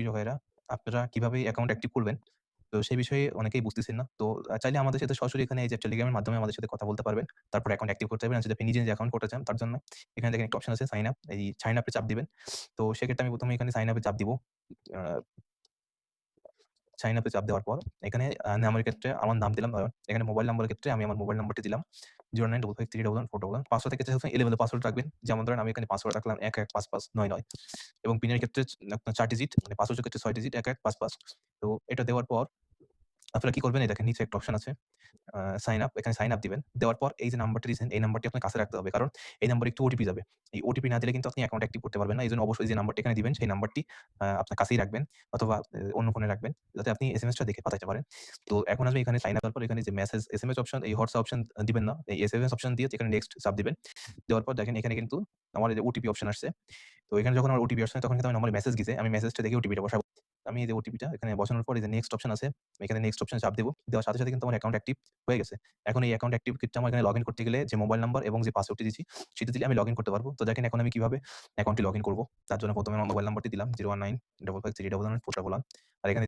প্রিয় ভাইয়েরা, আপনারা কিভাবে অ্যাকাউন্ট অ্যাক্টিভ করবেন? তো সেই বিষয়ে অনেকেই বুঝতেছেন না। তো চাইলে আমাদের সাথে সরাসরি এখানে এই যে টেলিগ্রামের মাধ্যমে আমাদের সাথে কথা বলতে পারবেন। তারপর অ্যাকাউন্ট অ্যাক্টিভ করতে পারবেন। আর যদি আপনি নিজে অ্যাকাউন্ট করতে চান তার জন্য এখানে দেখেন একটা অপশন আছে সাইন আপ। এই সাইন আপ এ চাপ দিবেন। তো সেক্ষেত্রে আমি ১ম এ এখানে সাইন আপ এ চাপ দিব। আ সাইন আপ এ চাপ দেওয়ার পর এখানে নামের ক্ষেত্রে আমার নাম দিলাম এখানে মোবাইল নাম্বারের ক্ষেত্রে আমি আমার মোবাইল নাম্বারটি দিলাম 0955311411 পাসওয়ার্ডের ক্ষেত্রে 11 পাসওয়ার্ড রাখবেন। যেমন ধরেন আমি এখানে পাসওয়ার্ড রাখলাম 115599 এবং পিনের ক্ষেত্রে আপনার ৪ ডিজিট মানে পাসওয়ার্ডের ক্ষেত্রে ৬ ডিজিট 1155। তো এটা দেওয়ার পর আপনারা কি করবেন এই দেখেন নিচে একটা অপশন আছে সাইন আপ এখানে সাইন আপ দিবেন। দেওয়ার পর এই যে নাম্বারটা দিয়েছেন এই নাম্বারটি আপনার কাছে রাখতে হবে। কারণ এই নাম্বারে একটু ওটিপি যাবে। এই ওটিপি না দিলে কিন্তু আপনি অ্যাকাউন্ট অ্যাক্টিভ করতে পারবেন না। এজন্য অবশ্যই যে নাম্বারটি এখানে দিবেন সেই নাম্বারটি আপনার কাছেই রাখবেন অথবা অন্য ফোনে রাখবেন। যাতে আপনি এসএমএসটা দেখে পাঠাইতে পারেন। তো এখন আসবে এখানে সাইন আপ দেওয়ার পর এখানে যে মেসেজ এসএমএস অপশন এই হোয়াটসঅ্যাপ অপশন দিবেন না। এই এসএমএস অপশন দিয়ে এখানে নেক্সট চাপ দিবেন। দেওয়ার পর দেখেন এখানে কিন্তু আমার এই যে ওটিপি অপশন আসছে। তো এখানে যখন আমার ওটিপি আসছে তখন কিন্তু আমি নরমালি মেসেজ গেছে। আমি মেসেজটা দেখে ওটিপিটা বসাবো। আমি এই যে ওটিপিটা এখানে বসানোর পর এই যে নেক্সট অপশন আছে। এখানে নেক্সট অপশনে চাপ দেব। দেওয়ার সাথে, সাথে কিন্তু আমার অ্যাকাউন্ট অ্যাক্টিভ হয়ে গেছে। এখন এই অ্যাকাউন্ট অ্যাক্টিভ ক্ষেত্রে আমার এখানে লগইন করতে গেলে যে মোবাইল নাম্বার এবং যে পাসওয়ার্ডটি দিয়েছি সেটা দিলে আমি লগইন করতে পারব। তো দেখেন এখন আমি কিভাবে অ্যাকাউন্টটি লগইন করব। তার জন্য ১ম এ আমার মোবাইল নাম্বারটি দিলাম 01955311411 আর এখানে